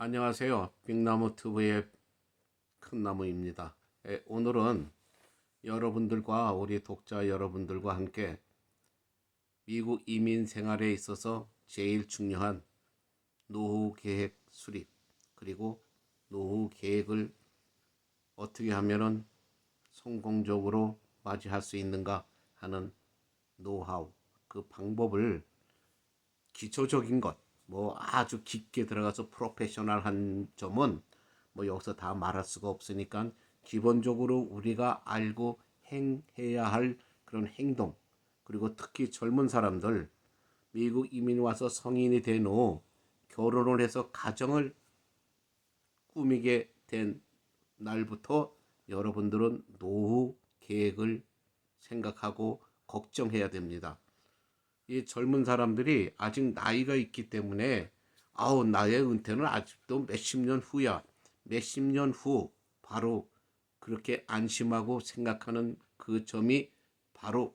안녕하세요. 빅나무 TV의 큰나무입니다. 오늘은 여러분들과 우리 독자 여러분들과 함께 미국 이민 생활에 있어서 제일 중요한 노후 계획 수립, 그리고 노후 계획을 어떻게 하면은 성공적으로 맞이할 수 있는가 하는 노하우, 그 방법을 기초적인 것, 뭐 아주 깊게 들어가서 프로페셔널한 점은 뭐 여기서 다 말할 수가 없으니까 기본적으로 우리가 알고 행해야 할 그런 행동, 그리고 특히 젊은 사람들, 미국 이민 와서 성인이 된 후 결혼을 해서 가정을 꾸미게 된 날부터 여러분들은 노후 계획을 생각하고 걱정해야 됩니다. 이 젊은 사람들이 아직 나이가 있기 때문에 아우 나의 은퇴는 아직도 몇십 년 후야. 몇십 년 후 바로 그렇게 안심하고 생각하는 그 점이 바로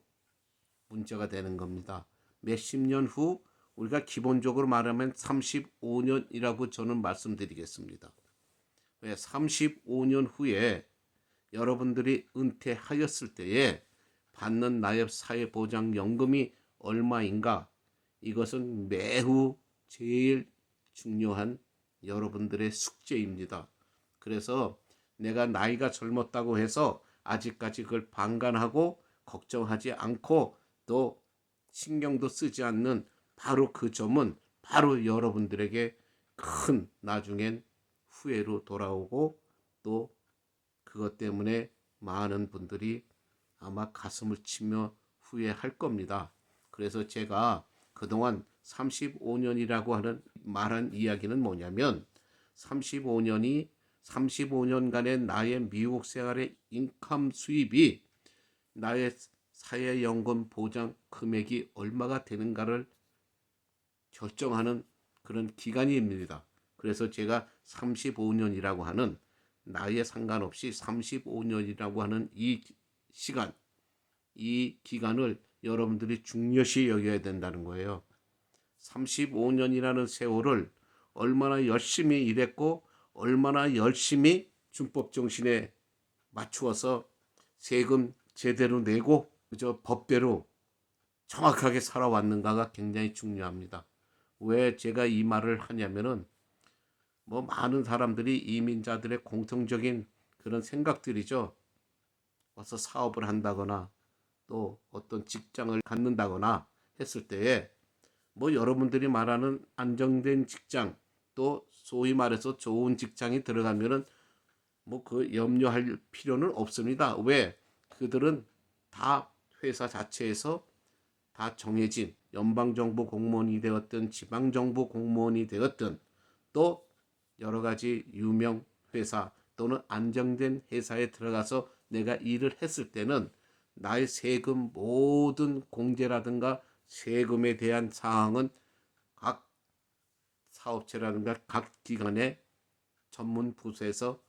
문제가 되는 겁니다. 몇십 년 후 우리가 기본적으로 말하면 35년이라고 저는 말씀드리겠습니다. 왜 35년 후에 여러분들이 은퇴하였을 때에 받는 나의 사회보장연금이 얼마인가? 이것은 매우 제일 중요한 여러분들의 숙제입니다. 그래서 내가 나이가 젊었다고 해서 아직까지 그걸 방관하고 걱정하지 않고 또 신경도 쓰지 않는 바로 그 점은 바로 여러분들에게 큰 나중엔 후회로 돌아오고 또 그것 때문에 많은 분들이 아마 가슴을 치며 후회할 겁니다. 그래서 제가 그동안 35년이라고 하는 말한 이야기는 뭐냐면 35년간의 나의 미국 생활의 인컴 수입이 나의 사회연금 보장 금액이 얼마가 되는가를 결정하는 그런 기간입니다. 그래서 제가 35년이라고 하는 나이에 상관없이 35년이라고 하는 이 시간, 이 기간을 여러분들이 중요시 여겨야 된다는 거예요. 35년이라는 세월을 얼마나 열심히 일했고 얼마나 열심히 준법 정신에 맞추어서 세금 제대로 내고 그저 법대로 정확하게 살아왔는가가 굉장히 중요합니다. 왜 제가 이 말을 하냐면은 뭐 많은 사람들이 이민자들의 공통적인 그런 생각들이죠. 와서 사업을 한다거나 또 어떤 직장을 갖는다거나 했을 때에 뭐 여러분들이 말하는 안정된 직장 또 소위 말해서 좋은 직장이 들어가면은 뭐 그 염려할 필요는 없습니다. 왜? 그들은 다 회사 자체에서 다 정해진 연방정부 공무원이 되었든 지방정부 공무원이 되었든 또 여러 가지 유명 회사 또는 안정된 회사에 들어가서 내가 일을 했을 때는 나의 세금 모든 공제라든가 세금에 대한 사항은 각 사업체라든가 각 기관의 전문 부서에서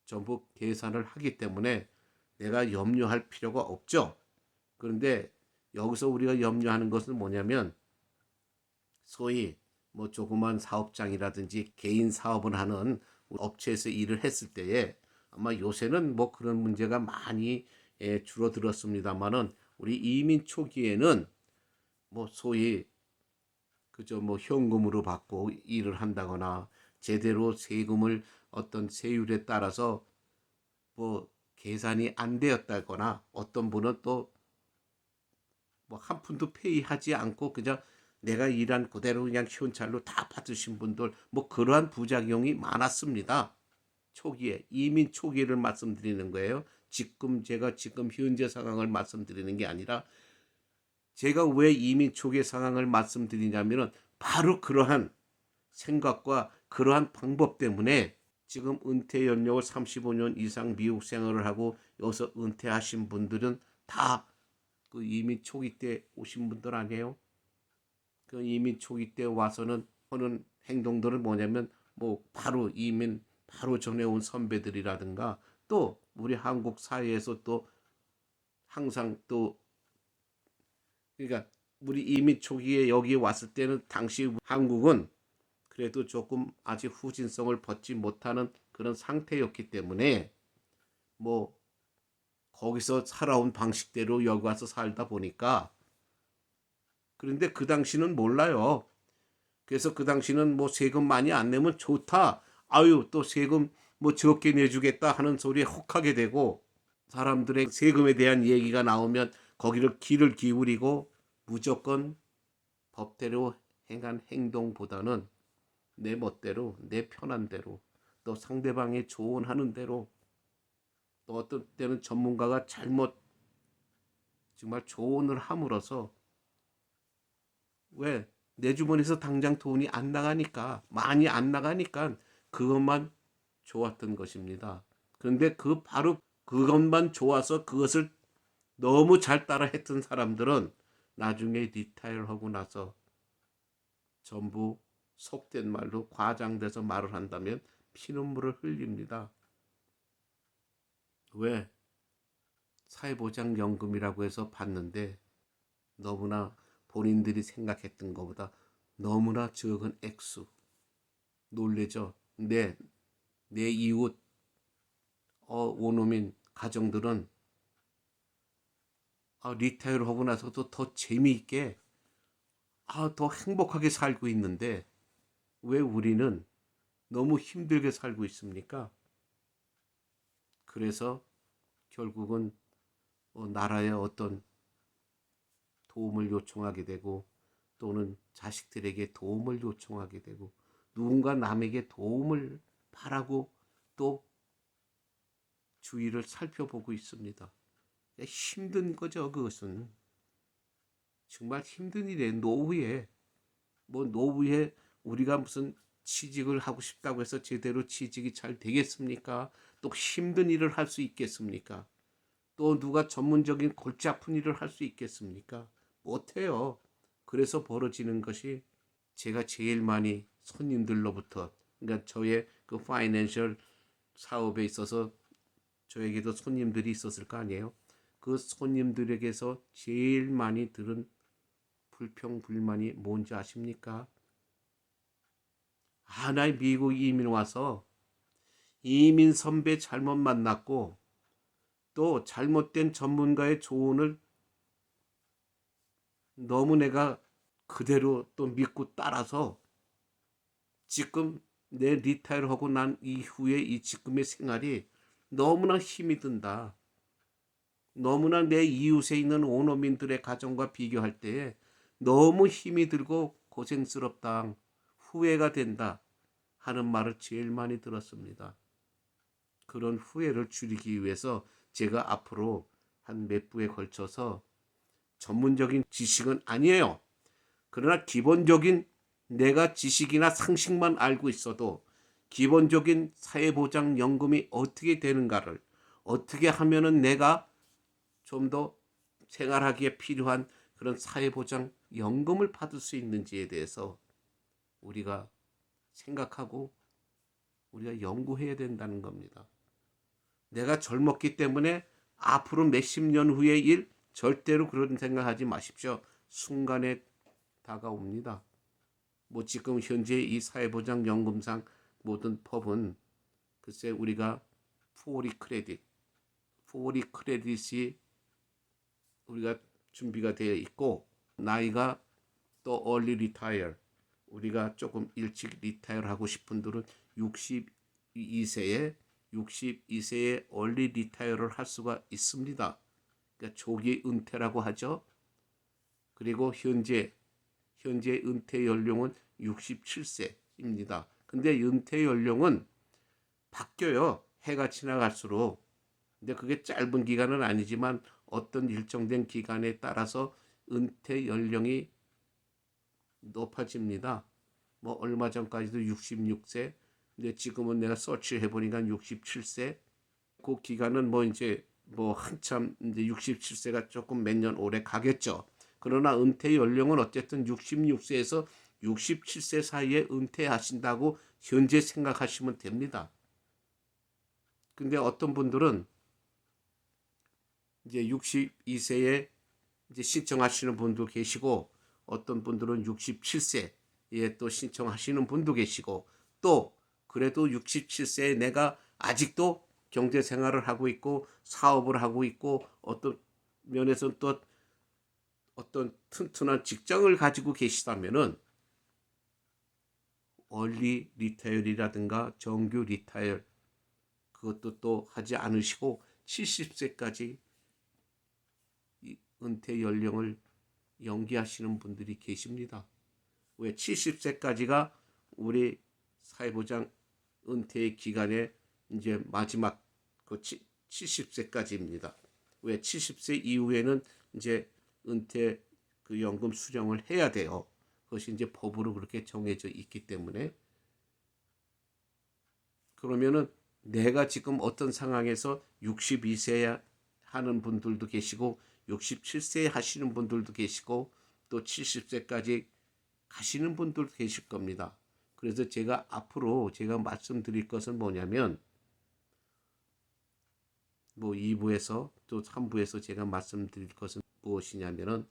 전부 계산을 하기 때문에 내가 염려할 필요가 없죠. 그런데 여기서 우리가 염려하는 것은 뭐냐면 소위 뭐 조그만 사업장이라든지 개인 사업을 하는 업체에서 일을 했을 때에 아마 요새는 뭐 그런 문제가 많이 줄어들었습니다만은 우리 이민 초기에는 뭐 소위 그저 뭐 현금으로 받고 일을 한다거나 제대로 세금을 어떤 세율에 따라서 뭐 계산이 안 되었다거나 어떤 분은 또 뭐 한 푼도 페이하지 않고 그냥 내가 일한 그대로 그냥 현찰로 다 받으신 분들 뭐 그러한 부작용이 많았습니다. 초기에 이민 초기를 말씀드리는 거예요. 제가 지금 현재 상황을 말씀드리는 게 아니라 제가 왜 이민 초기 상황을 말씀드리냐면은 바로 그러한 생각과 그러한 방법 때문에 지금 은퇴 연령을 35년 이상 미국 생활을 하고 여기서 은퇴하신 분들은 다 그 이민 초기 때 오신 분들 아니에요? 그 이민 초기 때 와서는 하는 행동들은 뭐냐면 뭐 바로 이민 바로 전에 온 선배들이라든가 또 우리 한국 사회에서 또 항상 또 그러니까 우리 이민 초기에 여기 왔을 때는 당시 한국은 그래도 조금 아직 후진성을 벗지 못하는 그런 상태였기 때문에 뭐 거기서 살아온 방식대로 여기 와서 살다 보니까, 그런데 그 당시는 몰라요. 그래서 그 당시는 뭐 세금 많이 안 내면 좋다. 아유, 또 세금 뭐 적게 내주겠다 하는 소리에 혹하게 되고, 사람들의 세금에 대한 얘기가 나오면 거기를 귀를 기울이고 무조건 법대로 행한 행동보다는 내 멋대로, 내 편한 대로, 또 상대방이 조언하는 대로, 또 어떤 때는 전문가가 잘못 정말 조언을 함으로써, 왜 내 주머니에서 당장 돈이 안 나가니까, 많이 안 나가니까 그것만 좋았던 것입니다. 그런데 그 바로 그것만 좋아서 그것을 너무 잘 따라 했던 사람들은 나중에 리타이어하고 나서 전부 속된 말로 과장돼서 말을 한다면 피눈물을 흘립니다. 왜? 사회보장연금이라고 해서 받는데 너무나 본인들이 생각했던 것보다 너무나 적은 액수. 놀래죠? 내 이웃 원어민 가정들은 리타이어를 하고 나서도 더 재미있게, 더 행복하게 살고 있는데 왜 우리는 너무 힘들게 살고 있습니까? 그래서 결국은 나라의 어떤 도움을 요청하게 되고, 또는 자식들에게 도움을 요청하게 되고, 누군가 남에게 도움을 바라고 또 주위를 살펴보고 있습니다. 힘든 거죠. 그것은 정말 힘든 일이에요. 노후에 우리가 무슨 취직을 하고 싶다고 해서 제대로 취직이 잘 되겠습니까? 또 힘든 일을 할 수 있겠습니까? 또 누가 전문적인 골치 아픈 일을 할 수 있겠습니까? 못해요. 그래서 벌어지는 것이, 제가 제일 많이 손님들로부터, 그러니까 저의 그 파이낸셜 사업에 있어서 저에게도 손님들이 있었을 거 아니에요. 그 손님들에게서 제일 많이 들은 불평 불만이 뭔지 아십니까? 나 미국 이민 와서 이민 선배 잘못 만났고, 또 잘못된 전문가의 조언을 너무 내가 그대로 또 믿고 따라서 지금 내 리타이어 하고 난 이후에 이 지금의 생활이 너무나 힘이 든다. 너무나 내 이웃에 있는 원어민들의 가정과 비교할 때에 너무 힘이 들고 고생스럽다, 후회가 된다 하는 말을 제일 많이 들었습니다. 그런 후회를 줄이기 위해서 제가 앞으로 한 몇 부에 걸쳐서, 전문적인 지식은 아니에요. 그러나 기본적인 내가 지식이나 상식만 알고 있어도 기본적인 사회보장연금이 어떻게 되는가를, 어떻게 하면은 내가 좀 더 생활하기에 필요한 그런 사회보장연금을 받을 수 있는지에 대해서 우리가 생각하고 우리가 연구해야 된다는 겁니다. 내가 젊었기 때문에 앞으로 몇십 년 후의 일 절대로 그런 생각하지 마십시오. 순간에 다가옵니다. 뭐 지금 현재 이 사회보장연금상 모든 법은 글쎄 우리가 포리 크레딧이 우리가 준비가 되어 있고, 나이가 또 early retire, 우리가 조금 일찍 리타이어 하고 싶은 분들은 62세에 early retire를 할 수가 있습니다. 그러니까 조기 은퇴라고 하죠. 그리고 현재 은퇴 연령은 67세입니다. 근데 은퇴 연령은 바뀌어요. 해가 지나갈수록. 근데 그게 짧은 기간은 아니지만 어떤 일정된 기간에 따라서 은퇴 연령이 높아집니다. 뭐 얼마 전까지도 66세, 근데 지금은 내가 서치해 보니까 67세. 그 기간은 뭐 이제 뭐 한참 이제 67세가 조금 몇 년 오래 가겠죠. 그러나 은퇴 연령은 어쨌든 66세에서 67세 사이에 은퇴하신다고 현재 생각하시면 됩니다. 근데 어떤 분들은 이제 62세에 이제 신청하시는 분도 계시고, 어떤 분들은 67세 예, 또 신청하시는 분도 계시고, 또 그래도 67세에 내가 아직도 경제 생활을 하고 있고 사업을 하고 있고 어떤 면에서 또 어떤 튼튼한 직장을 가지고 계시다면은 얼리 리타이어라든가 정규 리타이어 그것도 또 하지 않으시고 70세까지 은퇴 연령을 연기하시는 분들이 계십니다. 왜 70세까지가 우리 사회보장 은퇴의 기간의 이제 마지막 그 70세까지입니다. 왜 70세 이후에는 이제 은퇴 그 연금 수령을 해야 돼요. 그것이 이제 법으로 그렇게 정해져 있기 때문에 그러면은 내가 지금 어떤 상황에서 62세 하는 분들도 계시고 67세 하시는 분들도 계시고 또 70세까지 가시는 분들도 계실 겁니다. 그래서 제가 앞으로 제가 말씀드릴 것은 뭐냐면 뭐 2부에서 또 3부에서 제가 말씀드릴 것은 무엇이냐면은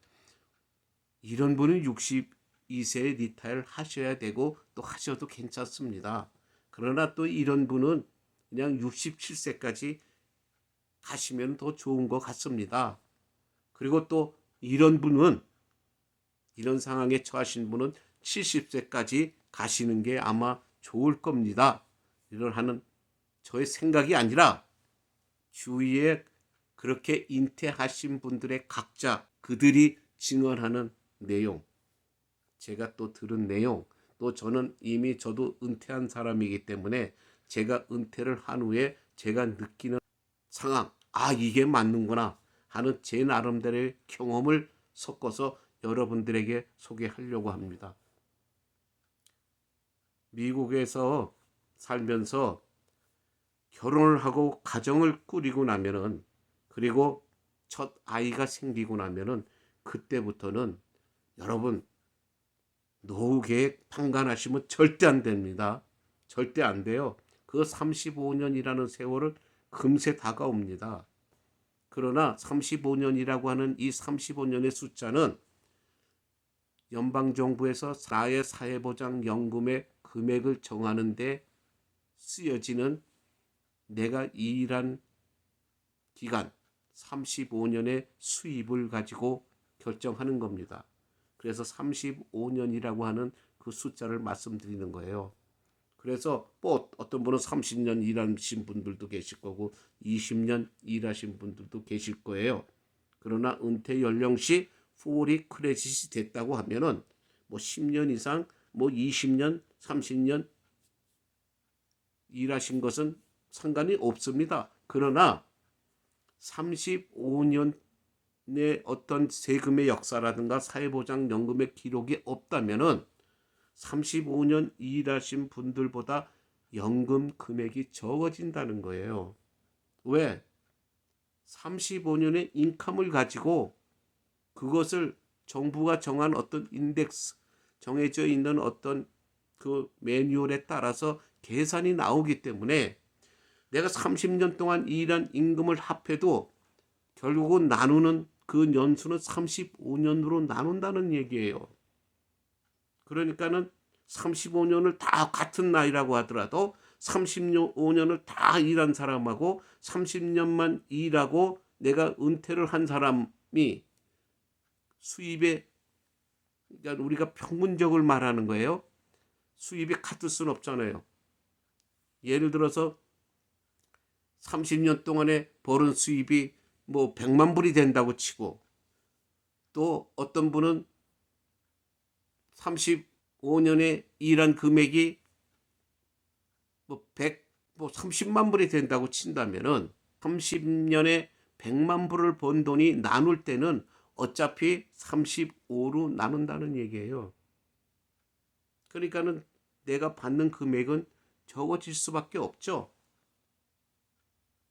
이런 분은 62세에 리타일 하셔야 되고 또 하셔도 괜찮습니다. 그러나 또 이런 분은 그냥 67세까지 가시면 더 좋은 것 같습니다. 그리고 또 이런 분은 이런 상황에 처하신 분은 70세까지 가시는 게 아마 좋을 겁니다. 이런 하는 저의 생각이 아니라 주위에 그렇게 인퇴하신 분들의 각자 그들이 증언하는 내용, 제가 또 들은 내용, 또 저는 이미 저도 은퇴한 사람이기 때문에 제가 은퇴를 한 후에 제가 느끼는 상황, 아 이게 맞는구나 하는 제 나름대로의 경험을 섞어서 여러분들에게 소개하려고 합니다. 미국에서 살면서 결혼을 하고 가정을 꾸리고 나면은 그리고 첫 아이가 생기고 나면은 그때부터는 여러분 노후 계획 판단하시면 절대 안 됩니다. 절대 안 돼요. 그 35년이라는 세월은 금세 다가옵니다. 그러나 35년이라고 하는 이 35년의 숫자는 연방정부에서 나의 사회보장연금의 금액을 정하는 데 쓰여지는 내가 일한 기간 35년의 수입을 가지고 결정하는 겁니다. 그래서 35년이라고 하는 그 숫자를 말씀드리는 거예요. 그래서 뭐 어떤 분은 30년 일하신 분들도 계실 거고 20년 일하신 분들도 계실 거예요. 그러나 은퇴 연령 시 풀이 크레딧이 됐다고 하면은 뭐 10년 이상 뭐 20년 30년 일하신 것은 상관이 없습니다. 그러나 35년의 어떤 세금의 역사라든가 사회보장연금의 기록이 없다면은 35년 일하신 분들보다 연금 금액이 적어진다는 거예요. 왜? 35년의 인컴을 가지고 그것을 정부가 정한 어떤 인덱스, 정해져 있는 어떤 그 매뉴얼에 따라서 계산이 나오기 때문에 내가 30년 동안 일한 임금을 합해도 결국은 나누는 그 연수는 35년으로 나눈다는 얘기예요. 그러니까는 35년을 다 같은 나이라고 하더라도 35년을 다 일한 사람하고 30년만 일하고 내가 은퇴를 한 사람이 수입에 그러니까 우리가 평균적을 말하는 거예요. 수입이 같을 수는 없잖아요. 예를 들어서 30년 동안에 벌은 수입이 뭐 100만 불이 된다고 치고 또 어떤 분은 35년에 일한 금액이 뭐 100, 뭐 30만 불이 된다고 친다면은 30년에 100만 불을 번 돈이 나눌 때는 어차피 35로 나눈다는 얘기예요. 그러니까는 내가 받는 금액은 적어질 수밖에 없죠.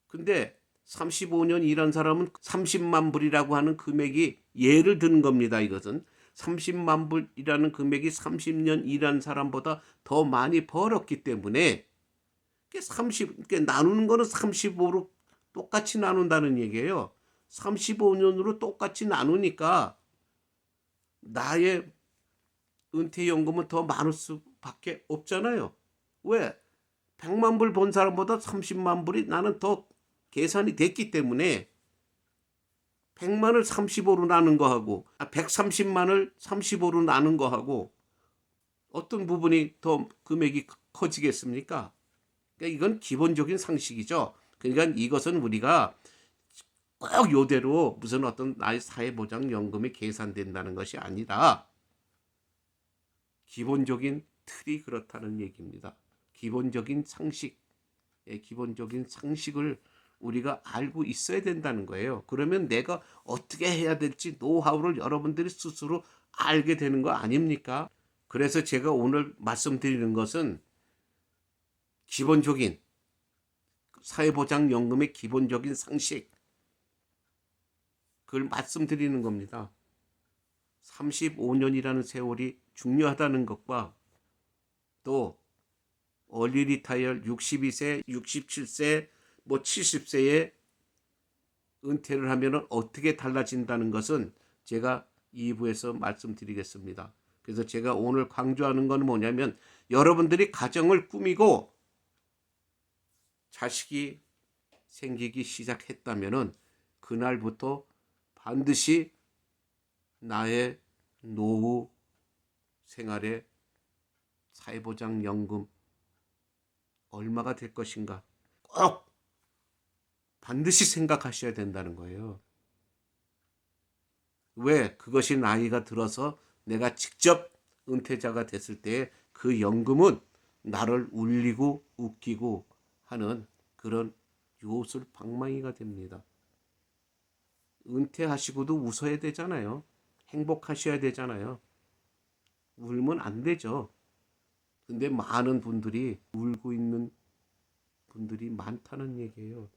근데 35년 일한 사람은 30만 불이라고 하는 금액이 예를 드는 겁니다. 이것은 30만 불이라는 금액이 30년 일한 사람보다 더 많이 벌었기 때문에 30, 나누는 거는 35로 똑같이 나눈다는 얘기예요. 35년으로 똑같이 나누니까 나의 은퇴연금은 더 많을 수밖에 없잖아요. 왜? 100만 불 번 사람보다 30만 불이 나는 더 계산이 됐기 때문에 100만을 35로 나눈 거하고 130만을 35로 나눈 거하고 어떤 부분이 더 금액이 커지겠습니까? 그러니까 이건 기본적인 상식이죠. 그러니까 이것은 우리가 꼭 요대로 무슨 어떤 나의 사회보장연금이 계산된다는 것이 아니라 기본적인 틀이 그렇다는 얘기입니다. 기본적인 상식, 기본적인 상식을 우리가 알고 있어야 된다는 거예요. 그러면 내가 어떻게 해야 될지 노하우를 여러분들이 스스로 알게 되는 거 아닙니까? 그래서 제가 오늘 말씀드리는 것은 기본적인 사회보장연금의 기본적인 상식, 그걸 말씀드리는 겁니다. 35년이라는 세월이 중요하다는 것과 또 얼리 리타이어 62세, 67세, 뭐 70세에 은퇴를 하면 어떻게 달라진다는 것은 제가 2부에서 말씀드리겠습니다. 그래서 제가 오늘 강조하는 건 뭐냐면 여러분들이 가정을 꾸미고 자식이 생기기 시작했다면 그날부터 반드시 나의 노후 생활에 사회보장연금 얼마가 될 것인가 꼭 반드시 생각하셔야 된다는 거예요. 왜? 그것이 나이가 들어서 내가 직접 은퇴자가 됐을 때 그 연금은 나를 울리고 웃기고 하는 그런 요술 방망이가 됩니다. 은퇴하시고도 웃어야 되잖아요. 행복하셔야 되잖아요. 울면 안 되죠. 근데 많은 분들이 울고 있는 분들이 많다는 얘기예요.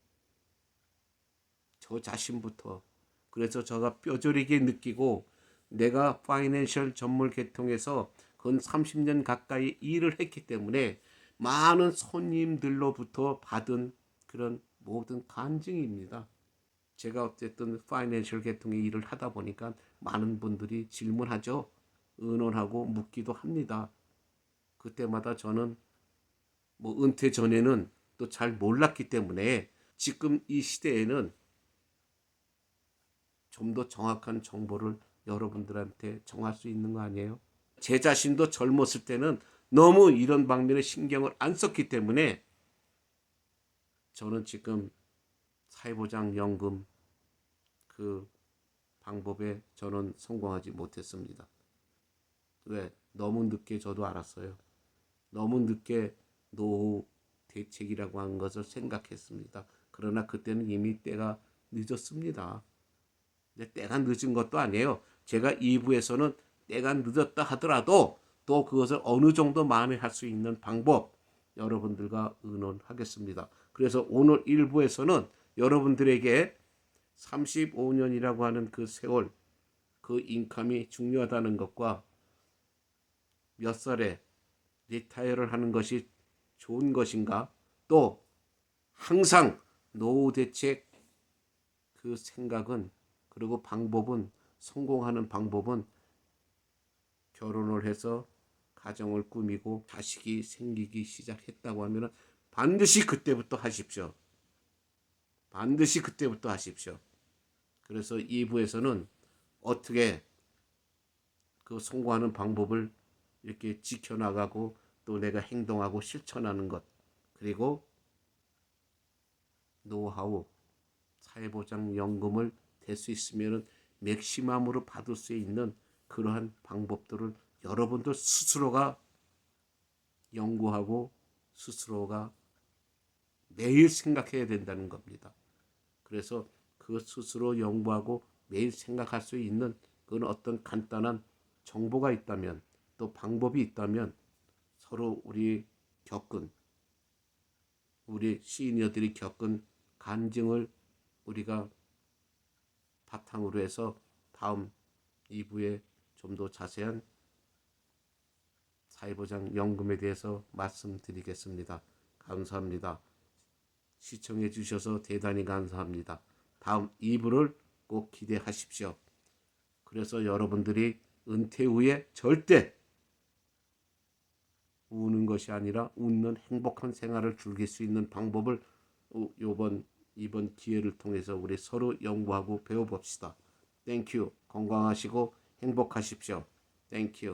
저 자신부터. 그래서 제가 뼈저리게 느끼고 내가 파이낸셜 전문 계통에서 근 30년 가까이 일을 했기 때문에 많은 손님들로부터 받은 그런 모든 간증입니다. 제가 어쨌든 파이낸셜 계통의 일을 하다 보니까 많은 분들이 질문하죠. 의논하고 묻기도 합니다. 그때마다 저는 뭐 은퇴 전에는 또 잘 몰랐기 때문에 지금 이 시대에는 좀 더 정확한 정보를 여러분들한테 정할 수 있는 거 아니에요? 제 자신도 젊었을 때는 너무 이런 방면에 신경을 안 썼기 때문에 저는 지금 사회보장연금 그 방법에 저는 성공하지 못했습니다. 왜? 너무 늦게 저도 알았어요. 너무 늦게 노후 대책이라고 하는 것을 생각했습니다. 그러나 그때는 이미 때가 늦었습니다. 근데 때가 늦은 것도 아니에요. 제가 2부에서는 때가 늦었다 하더라도 또 그것을 어느 정도 만회할 수 있는 방법 여러분들과 의논하겠습니다. 그래서 오늘 1부에서는 여러분들에게 35년이라고 하는 그 세월, 그 인컴이 중요하다는 것과 몇 살에 리타이어를 하는 것이 좋은 것인가, 또 항상 노후 대책 그 생각은 그리고 방법은 성공하는 방법은 결혼을 해서 가정을 꾸미고 자식이 생기기 시작했다고 하면 반드시 그때부터 하십시오. 반드시 그때부터 하십시오. 그래서 2부에서는 어떻게 그 성공하는 방법을 이렇게 지켜나가고 또 내가 행동하고 실천하는 것, 그리고 노하우, 사회보장연금을 될 수 있으면 맥시멈으로 받을 수 있는 그러한 방법들을 여러분들 스스로가 연구하고 스스로가 매일 생각해야 된다는 겁니다. 그래서 그 스스로 연구하고 매일 생각할 수 있는 그런 어떤 간단한 정보가 있다면 또 방법이 있다면 서로 우리 시니어들이 겪은 간증을 우리가 바탕으로 해서 다음 2부에 좀 더 자세한 사회보장연금에 대해서 말씀드리겠습니다. 감사합니다. 시청해 주셔서 대단히 감사합니다. 다음 2부를 꼭 기대하십시오. 그래서 여러분들이 은퇴 후에 절대 것이 아니라 웃는 행복한 생활을 즐길 수 있는 방법을 이번 기회를 통해서 우리 서로 연구하고 배워봅시다. 땡큐. 건강하시고 행복하십시오. 땡큐.